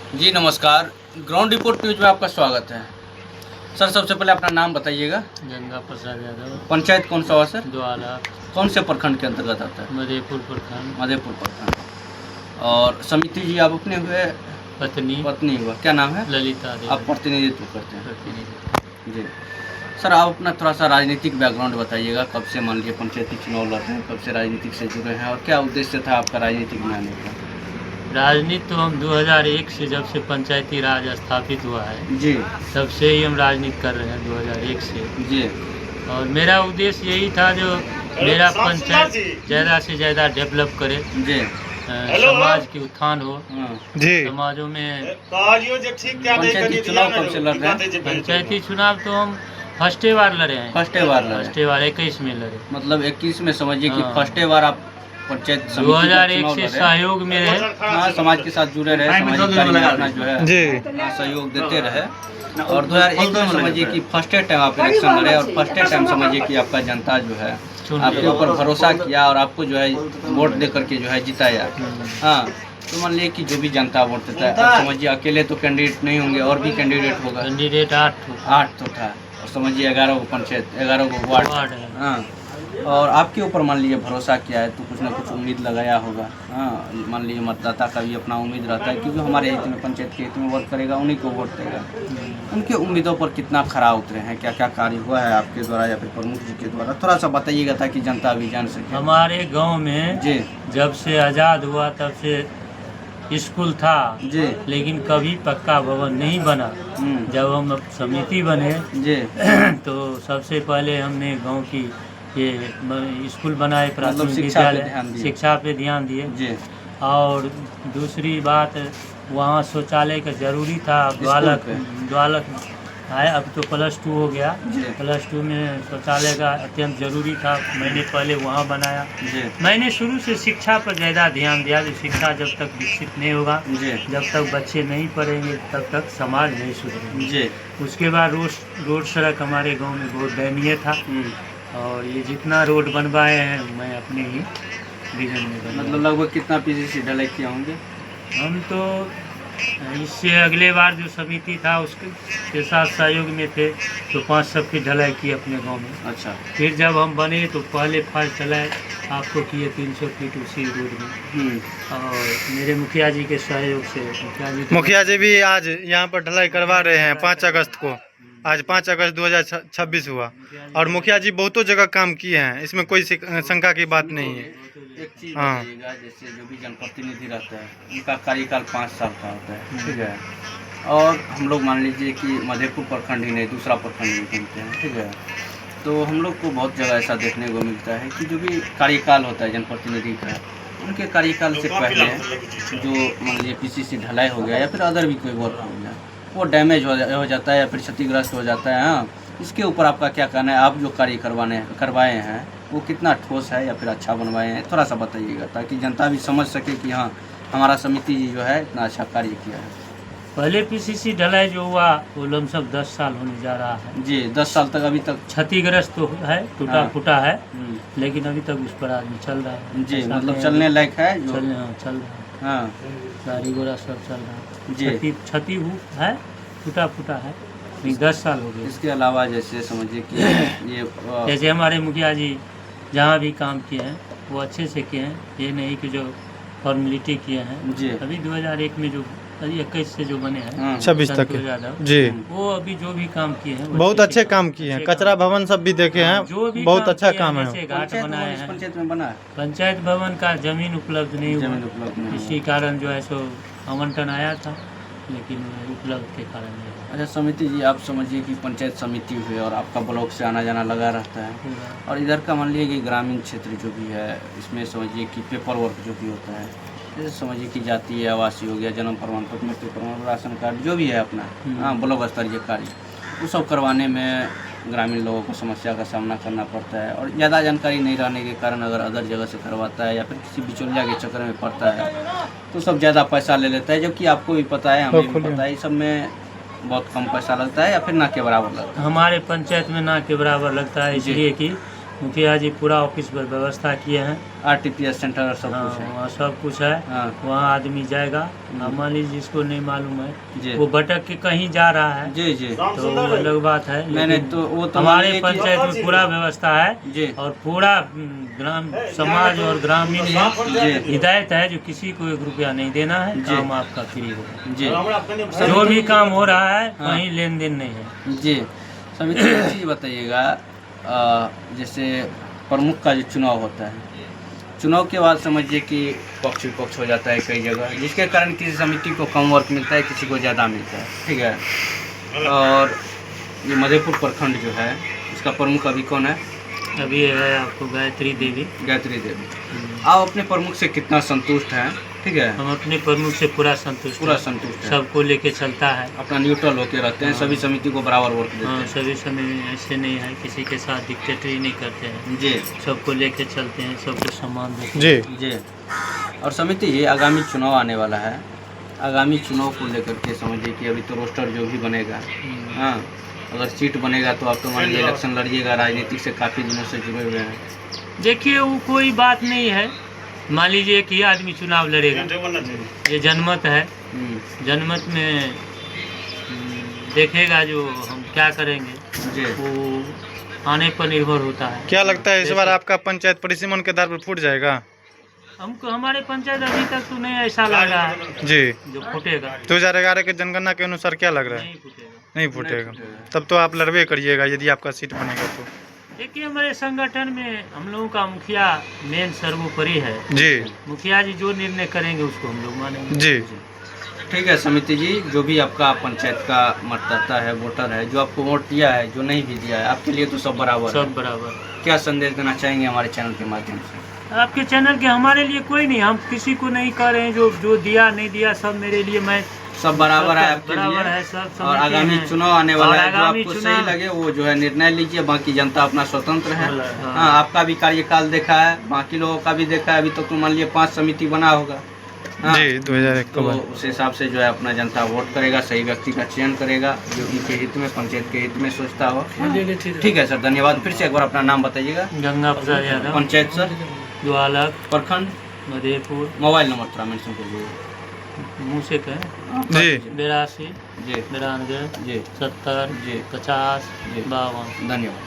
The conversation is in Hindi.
जी नमस्कार। ग्राउंड रिपोर्ट न्यूज में आपका स्वागत है। सर सबसे पहले अपना नाम बताइएगा। गंगा प्रसाद यादव, पंचायत कौन सा हुआ सर? द्वाला, कौन से प्रखंड के अंतर्गत आता है? मधेपुर प्रखंड। मधेपुर प्रखंड। और समिति जी आप अपने हुए? पत्नी हुआ, क्या नाम है? ललिता देवी। आप प्रतिनिधित्व करते हैं? जी सर, आप अपना थोड़ा सा राजनीतिक बैकग्राउंड बताइएगा। कब से मान लीजिए पंचायती चुनाव लड़ रहे हैं, कब से राजनीतिक से जुड़े हैं और क्या उद्देश्य था आपका राजनीतिक में आने का? राजनीति तो हम 2001 से, जब से पंचायती राज स्थापित हुआ है जी, तब से ही हम राजनीति कर रहे हैं 2001 से। जी, और मेरा उद्देश्य यही था जो मेरा पंचायत ज़्यादा से ज़्यादा डेवलप करे, जी, समाज की उत्थान हो। जी। समाजों में पंचायती चुनाव कब से लड़ रहे हैं? पंचायती चुनाव तो हम फर्स्टे बार लड़े हैं। फर्स्टे बार लड़े? फर्स्टे बार 21 में लड़े। मतलब 21 में समझिए कि हाँ। फर्स्टे बार आप पंचायत समिति का 2001 चुनाव से लड़े। सहयोग में रहे। हाँ, समाज के साथ जुड़े रहे, सामाजिक कार्य में अपना जो है सहयोग देते रहे। और 2001 में समझिए कि फर्स्ट टाइम आप इलेक्शन लड़े और फर्स्ट टाइम समझिए कि आपका जनता जो है आपके ऊपर भरोसा किया और आपको जो है वोट दे करके जो है जिताया। हाँ, तो मान लीजिए कि जो भी जनता वोट देता है, अब समझिए अकेले तो कैंडिडेट नहीं होंगे, और भी कैंडिडेट होगा। कैंडिडेट 8 तो था, और समझिए 11 को पंचायत, 11 को वार्ड है। हाँ, और आपके ऊपर मान लीजिए भरोसा किया है तो कुछ ना कुछ उम्मीद लगाया होगा। हाँ, मान लीजिए मतदाता का भी अपना उम्मीद रहता है क्योंकि हमारे हित में, पंचायत के हित में वोट करेगा, उन्हीं को वोट देगा। उनके उम्मीदों पर कितना खरा उतरे हैं, क्या क्या कार्य हुआ है आपके द्वारा या फिर प्रमुख जी के द्वारा, थोड़ा सा बताइएगा ताकि जनता भी जान सके। हमारे गांव में जी, जब से आज़ाद हुआ तब से स्कूल था जी, लेकिन कभी पक्का भवन नहीं बना। जब हम अब समिति बने जी, तो सबसे पहले हमने गांव की ये स्कूल बनाए, प्राथमिक शिक्षा पे ध्यान विद्यालय, दिए। शिक्षा पे ध्यान दिए। जी, और दूसरी बात, वहाँ शौचालय का जरूरी था। द्वालक आए, अब तो +2 हो गया। जी, +2 में शौचालय का अत्यंत जरूरी था, मैंने पहले वहाँ बनाया। जी, मैंने शुरू से शिक्षा पर ज़्यादा ध्यान दिया कि शिक्षा जब तक विकसित नहीं होगा, जी, जब तक बच्चे नहीं पढ़ेंगे तब तक समाज नहीं सुधरेगा। जी। उसके बाद रोड सड़क हमारे गांव में बहुत दयनीय था। और ये जितना रोड बनवाए हैं मैं अपने ही रीजन में बनवाया। मतलब लगभग कितना पीसीसी ढलाई किया होंगे? हम तो इससे अगले बार जो समिति था उसके साथ सहयोग में थे तो 5 सब की ढलाई की अपने गांव में। अच्छा। फिर जब हम बने तो पहले फर्स्ट ढलाई आपको किए 300 फीट उसी रोड में। और मेरे मुखिया जी के सहयोग से, मुखिया जी भी आज यहाँ पर ढलाई करवा रहे हैं 5 अगस्त को। आज 5 अगस्त 2026 हुआ और मुखिया जी बहुतों जगह काम किए हैं, इसमें कोई शंका की बात नहीं है। एक चीज बताइएगा, जैसे जो भी जनप्रतिनिधि रहता है उनका कार्यकाल 5 साल का होता है, ठीक है। और हम लोग मान लीजिए कि मधेपुर प्रखंड ही नहीं, दूसरा प्रखंड भी घूमते हैं, ठीक है। तो हम लोग को बहुत जगह ऐसा देखने को मिलता है कि जो भी कार्यकाल होता है जनप्रतिनिधि का, उनके कार्यकाल से पहले जो मान लीजिए पीसीसी ढलाई हो गया या फिर अदर भी कोई वर्क हो गया, वो डैमेज हो जाता है या फिर क्षतिग्रस्त हो जाता है। हाँ, इसके ऊपर आपका क्या कहना है? आप जो कार्य करवाए हैं वो कितना ठोस है या फिर अच्छा बनवाए हैं, थोड़ा सा बताइएगा ताकि जनता भी समझ सके कि हाँ, हमारा समिति जी जो है इतना अच्छा कार्य किया है। पहले पीसीसी ढलाई जो हुआ वो लमसम 10 साल होने जा रहा है। जी, 10 साल तक अभी तक क्षतिग्रस्त तो है, टूटा हाँ। फूटा है, लेकिन अभी तक उस पर आदमी चल रहा है। जी, मतलब चलने लायक है जो चल रहा है। हाँ, गाड़ी घोड़ा सब चल रहा जी। है। क्षति है, टूटा फूटा है, 10 साल हो गए। इसके अलावा जैसे समझिए कि ये जैसे हमारे मुखिया जी जहाँ भी काम किए हैं वो अच्छे से किए हैं, ये नहीं कि जो फॉर्मेलिटी किए हैं। जी, अभी 2001 में जो 21 से जो बने हैं 26 तक जी, वो अभी जो भी काम किए हैं बहुत अच्छे काम किए हैं। कचरा भवन सब भी देखे हैं, जो भी बहुत अच्छा काम है। जैसे घाट बनाए हैं, पंचायत में बना है, पंचायत भवन का जमीन उपलब्ध नहीं हुआ, जमीन उपलब्ध नहीं इसी कारण जो है सो आवंटन आया था लेकिन उपलब्ध के कारण नहीं हुआ। अच्छा समिति जी, आप समझिए कि पंचायत समिति हुई और आपका ब्लॉक से आना जाना लगा रहता है, और इधर का मान लीजिए कि ग्रामीण क्षेत्र जो भी है इसमें समझिए कि पेपर वर्क जो भी होता है, जैसे समझिए कि जातीय आवासीय हो गया, जन्म प्रमाण पत्र, मृत्यु प्रमाण, राशन कार्ड, जो भी है अपना हाँ ब्लॉक स्तरीय कार्य, वो सब करवाने में ग्रामीण लोगों को समस्या का सामना करना पड़ता है। और ज़्यादा जानकारी नहीं रहने के कारण अगर अदर जगह से करवाता है या फिर किसी बिचौलिया के चक्कर में पड़ता है तो सब ज़्यादा पैसा ले लेता है, जबकि आपको भी पता है, हमें भी पता है, इस सब में बहुत कम पैसा लगता है या फिर ना के बराबर लगता है। हमारे पंचायत में ना के बराबर लगता है, इसलिए कि मुखिया जी पूरा ऑफिस पर व्यवस्था किए हैं। RTPS सेंटर सब कुछ है। वहाँ सब कुछ है। हाँ वहाँ आदमी जाएगा। अब मान लीजिए जिसको नहीं मालूम है जी वो भटक के कहीं जा रहा है जी जी। तो वो अलग बात है, नहीं लेकिन तो वो तो हमारे मानिए कि- पंचायत में पूरा व्यवस्था है जी और पूरा ग्राम समाज और ग्रामीण में जी हिदायत है जो किसी को 1 रुपया नहीं देना है, जी। काम आपका फ्री होगा। जी जो भी काम हो रहा है हाँ। कहीं लेन देन नहीं है। जी। समिति एक चीज़ बताइएगा, जैसे प्रमुख का जो चुनाव होता है, चुनाव के बाद समझिए कि पक्ष विपक्ष हो जाता है कई जगह, जिसके कारण किसी समिति को कम वर्क मिलता है, किसी को ज़्यादा मिलता है, ठीक है। और ये मधेपुर प्रखंड जो है इसका प्रमुख अभी कौन है? अभी है आपको गायत्री देवी। गायत्री देवी। आप अपने प्रमुख से कितना संतुष्ट हैं? ठीक है, हम अपने प्रमुख से पूरा संतुष्ट पूरा हैं। संतुष्ट है, सबको लेके चलता है। अपना न्यूट्रल होके रहते हैं, हाँ। सभी समिति को बराबर वर्क देते हाँ, हैं। सभी समय ऐसे नहीं है, किसी के साथ डिक्टेटरी नहीं करते हैं, जी सबको लेके चलते हैं, सबको सम्मान देते जी जी। और समिति ये आगामी चुनाव आने वाला है, आगामी चुनाव को लेकर के समझिए कि अभी तो रोस्टर जो भी बनेगा, हैं। हाँ, अगर सीट बनेगा तो आप तो मान लीजिए इलेक्शन लड़िएगा, राजनीति से काफ़ी दिनों से जुड़े हुए हैं। देखिए वो कोई बात नहीं है, मान लीजिए कि आदमी चुनाव लड़ेगा, ये जनमत है, जनमत में देखेगा जो हम क्या करेंगे जी वो आने पर निर्भर होता है। क्या लगता है इस बार आपका पंचायत परिसीमन के आधार पर फूट जाएगा? हमको हमारे पंचायत अभी तक तो नहीं ऐसा लग रहा है जी। जो फूटेगा। 2011 के जनगणना के अनुसार क्या लग रहा है? नहीं फूटेगा। नहीं फूटेगा। तब तो आप लड़बे करिएगा यदि आपका सीट बनेगा तो। देखिए हमारे संगठन में हम लोगों का मुखिया मेन सर्वोपरि है। जी मुखिया जी जो निर्णय करेंगे उसको हम लोग मानेंगे। जी ठीक है समिति जी, जो भी आपका पंचायत का मतदाता है, वोटर है, जो आपको वोट दिया है, जो नहीं भी दिया है, आपके लिए तो सब बराबर है। सब बराबर। क्या संदेश देना चाहेंगे हमारे चैनल के माध्यम से? आपके चैनल के हमारे लिए कोई नहीं, हम किसी को नहीं कह रहे हैं, जो जो दिया नहीं दिया सब मेरे लिए, मैं सब बराबर है आपके बराबर लिए। है, सब और समझते आगामी हैं। चुनाव आने वाला और है, जो आगामी आपको सही चुनाव- लगे वो जो है निर्णय लीजिए, बाकी जनता अपना स्वतंत्र है। हाँ। हाँ, आपका भी कार्यकाल देखा है, बाकी लोगों का भी देखा है, अभी तक तो मान लीजिए 5 समिति बना होगा। हाँ, जी 2001 तो को बाद। उस हिसाब से जो है अपना जनता वोट करेगा, सही व्यक्ति का चयन करेगा जो उनके हित में, पंचायत के हित में सोचता हो। ठीक है सर, धन्यवाद। फिर से एक बार अपना नाम बताइएगा। गंगा प्रसाद यादव, पंचायत सर, ज्वालक, प्रखंड, मधेपुर, मोबाइल नंबर थोड़ा मेंशन कीजिए। मुँह से कहें जी 82 जी 92 जी 70 जी 50 जी। 52। धन्यवाद।